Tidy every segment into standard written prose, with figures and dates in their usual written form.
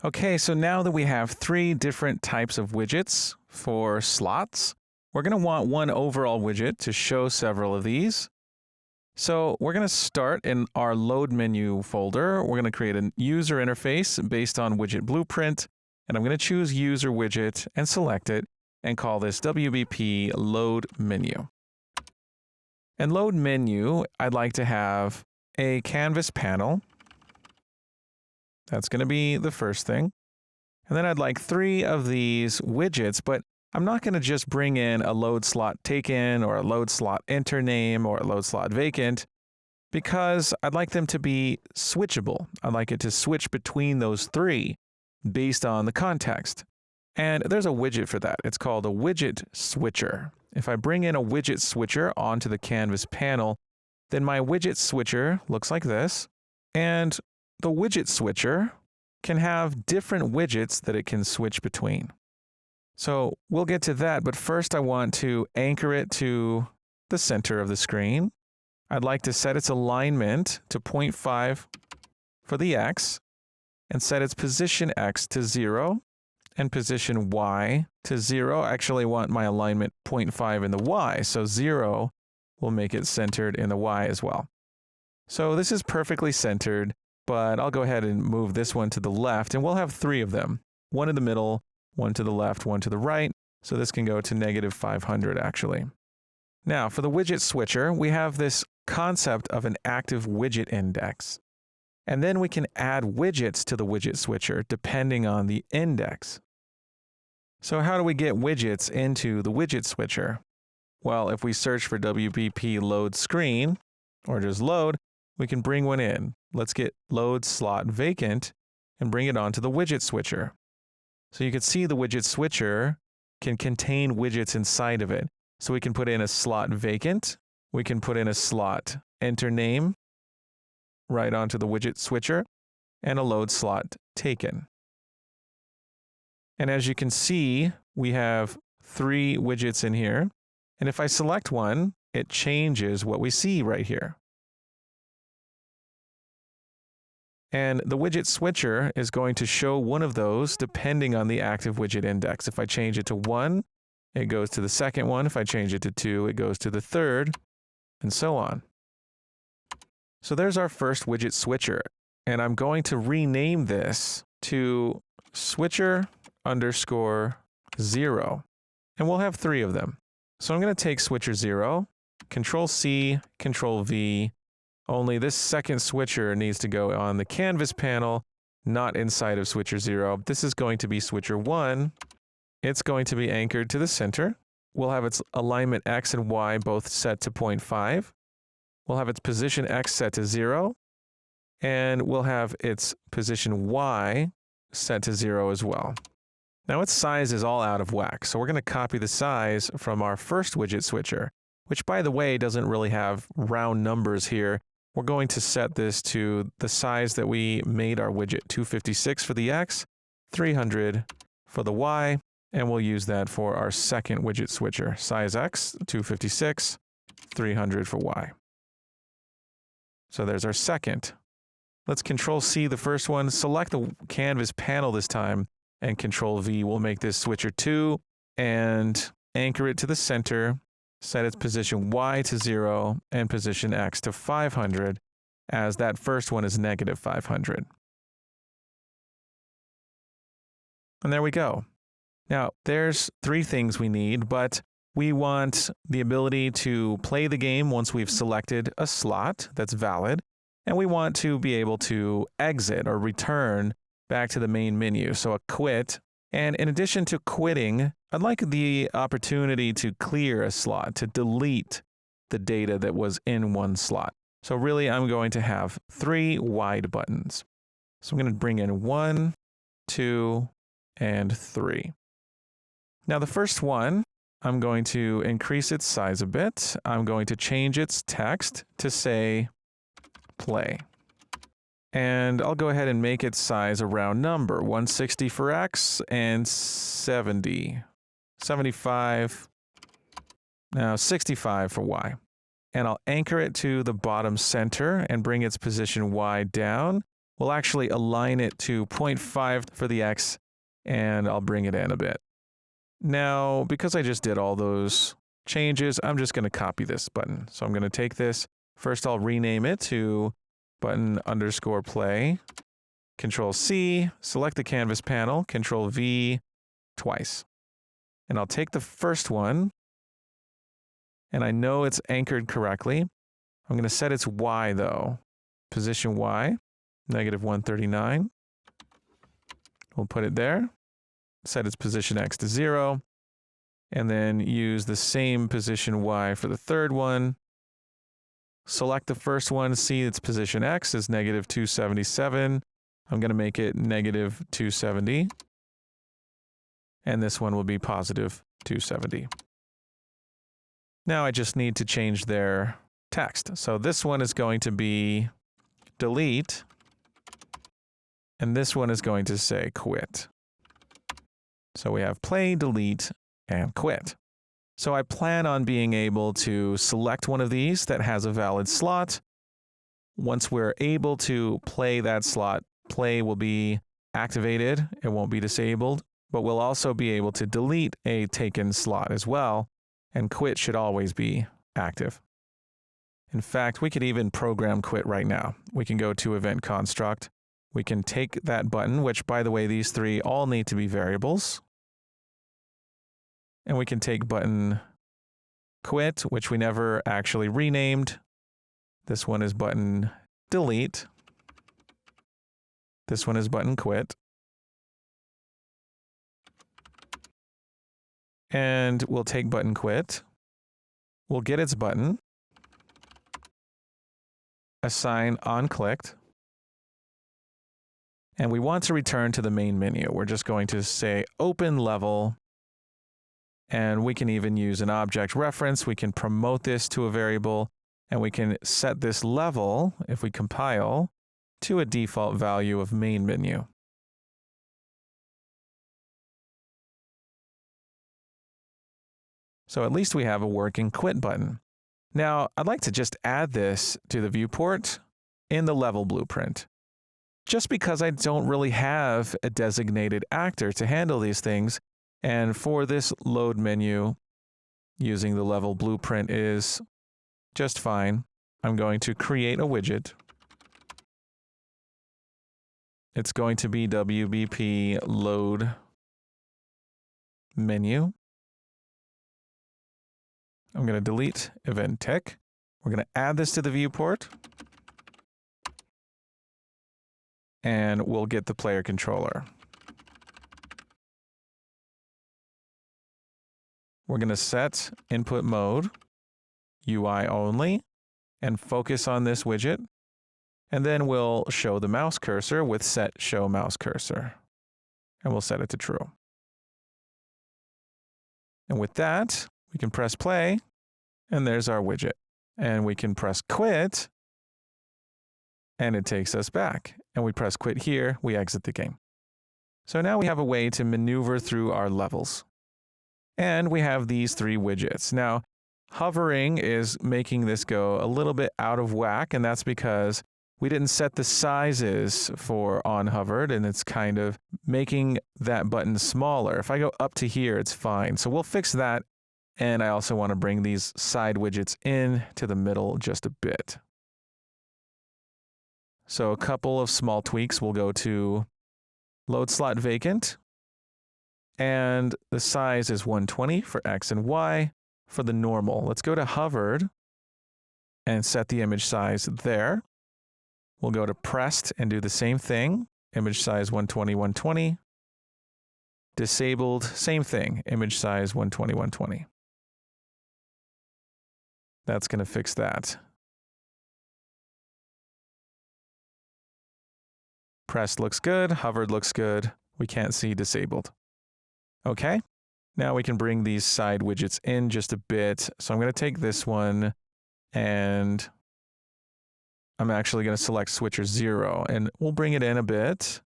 Okay, so now that we have three different types of widgets for slots, we're going to want one overall widget to show several of these. So we're going to start in our load menu folder. We're going to create a user interface based on widget blueprint, and I'm going to choose user widget and select it and call this WBP load menu. And load menu, I'd like to have a canvas panel. That's going to be the first thing. And then I'd like three of these widgets, but I'm not going to just bring in a load slot taken or a load slot enter name or a load slot vacant, because I'd like them to be switchable. I'd like it to switch between those three based on the context. And there's a widget for that. It's called a widget switcher. If I bring in a widget switcher onto the canvas panel, then my widget switcher looks like this. And the widget switcher can have different widgets that it can switch between. So we'll get to that, but first I want to anchor it to the center of the screen. I'd like to set its alignment to 0.5 for the X and set its position X to 0 and position Y to 0. I actually want my alignment 0.5 in the Y, so 0 will make it centered in the Y as well. So this is perfectly centered, but I'll go ahead and move this one to the left, and we'll have three of them. One in the middle, one to the left, one to the right. So this can go to -500 actually. Now for the widget switcher, we have this concept of an active widget index. And then we can add widgets to the widget switcher depending on the index. So how do we get widgets into the widget switcher? Well, if we search for WBP load screen, or just load, we can bring one in. Let's get load slot vacant and bring it onto the widget switcher. So you can see the widget switcher can contain widgets inside of it. So we can put in a slot vacant, we can put in a slot enter name right onto the widget switcher, and a load slot taken. And as you can see, we have three widgets in here. And if I select one, it changes what we see right here. And the widget switcher is going to show one of those depending on the active widget index. If I change it to 1, it goes to the second one. If I change it to 2, it goes to the third, and so on. So there's our first widget switcher. And I'm going to rename this to switcher _0. And we'll have three of them. So I'm going to take switcher 0, Control C, Control V. Only this second switcher needs to go on the canvas panel, not inside of switcher 0. This is going to be switcher 1. It's going to be anchored to the center. We'll have its alignment X and Y both set to 0.5. We'll have its position X set to 0. And we'll have its position Y set to 0 as well. Now its size is all out of whack, so we're going to copy the size from our first widget switcher, which by the way doesn't really have round numbers here. We're going to set this to the size that we made our widget, 256 for the X, 300 for the Y, and we'll use that for our second widget switcher. Size X, 256, 300 for Y. So there's our second. Let's Control C the first one, select the canvas panel this time, and Control V will make this switcher 2, and anchor it to the center. Set its position Y to 0 and position X to 500, as that first one is -500. And there we go. Now, there's three things we need, but we want the ability to play the game once we've selected a slot that's valid, and we want to be able to exit or return back to the main menu, so a quit. And in addition to quitting, I'd like the opportunity to clear a slot, to delete the data that was in one slot. So really, I'm going to have three wide buttons. So I'm going to bring in 1, 2, and 3. Now the first one, I'm going to increase its size a bit. I'm going to change its text to say play. And I'll go ahead and make its size a round number, 160 for X and 70, 75, now 65 for Y. And I'll anchor it to the bottom center and bring its position Y down. we'll actually align it to 0.5 for the X, and I'll bring it in a bit. Now, because I just did all those changes, I'm just going to copy this button. So I'm going to take this. First, I'll rename it to button_play. Control C, select the canvas panel, Control V twice. And I'll take the first one, and I know it's anchored correctly. I'm going to set its Y though. Position Y, -139. We'll put it there. Set its position X to 0. And then use the same position Y for the third one. Select the first one, see its position X is -277. I'm going to make it -270. And this one will be +270. Now I just need to change their text. So this one is going to be delete, and this one is going to say quit. So we have play, delete, and quit. So I plan on being able to select one of these that has a valid slot. Once we're able to play that slot, play will be activated. It won't be disabled, but we'll also be able to delete a taken slot as well, and quit should always be active. In fact, we could even program quit right now. We can go to event construct. We can take that button, which by the way, these three all need to be variables. And we can take button quit, which we never actually renamed. This one is button delete. This one is button quit. And we'll take button quit. We'll get its button. Assign onClicked. And we want to return to the main menu. We're just going to say open level. And we can even use an object reference. We can promote this to a variable, and we can set this level, if we compile, to a default value of main menu. So at least we have a working quit button. Now, I'd like to just add this to the viewport in the level blueprint. Just because I don't really have a designated actor to handle these things, and for this load menu, using the level blueprint is just fine. I'm going to create a widget. It's going to be WBP load menu. I'm going to delete event tick. We're going to add this to the viewport. And we'll get the player controller. We're going to set input mode, UI only, and focus on this widget. And then we'll show the mouse cursor with set show mouse cursor. And we'll set it to true. And with that, we can press play, and there's our widget. And we can press quit, and it takes us back. And we press quit here, we exit the game. So now we have a way to maneuver through our levels. And we have these three widgets. Now, hovering is making this go a little bit out of whack, and that's because we didn't set the sizes for on hovered, and it's kind of making that button smaller. If I go up to here, it's fine. So we'll fix that. And I also want to bring these side widgets in to the middle just a bit. So a couple of small tweaks. We'll go to load slot vacant. And the size is 120 for X and Y. For the normal, let's go to hovered and set the image size there. We'll go to pressed and do the same thing. Image size 120, 120. Disabled, same thing. Image size 120, 120. That's going to fix that. Pressed looks good. Hovered looks good. We can't see disabled. Okay. Now we can bring these side widgets in just a bit. So I'm going to take this one and I'm actually going to select switcher 0 and we'll bring it in a bit.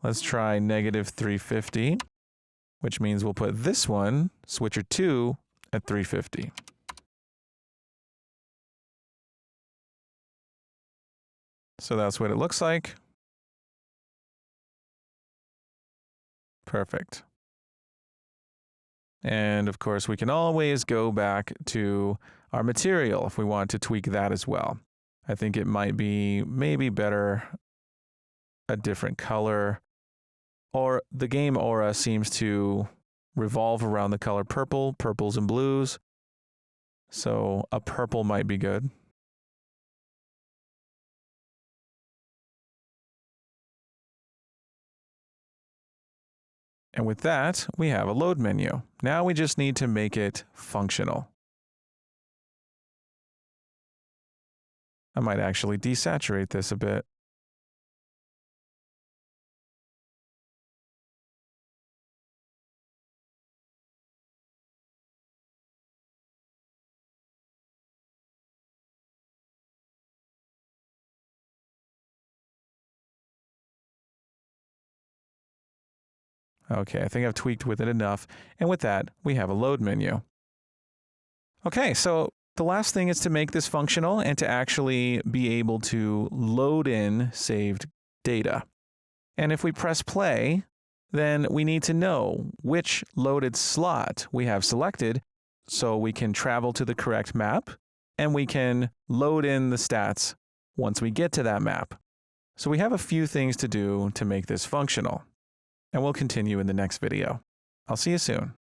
Let's try -350, which means we'll put this one, switcher 2, at 350. So that's what it looks like. Perfect. And of course, we can always go back to our material if we want to tweak that as well. I think it might be maybe better a different color, or the game aura seems to revolve around the color purple, purples and blues. So a purple might be good. And with that, we have a load menu. Now we just need to make it functional. I might actually desaturate this a bit. Okay, I think I've tweaked with it enough. And with that, we have a load menu. Okay, so the last thing is to make this functional and to actually be able to load in saved data. And if we press play, then we need to know which loaded slot we have selected so we can travel to the correct map and we can load in the stats once we get to that map. So we have a few things to do to make this functional. And we'll continue in the next video. I'll see you soon.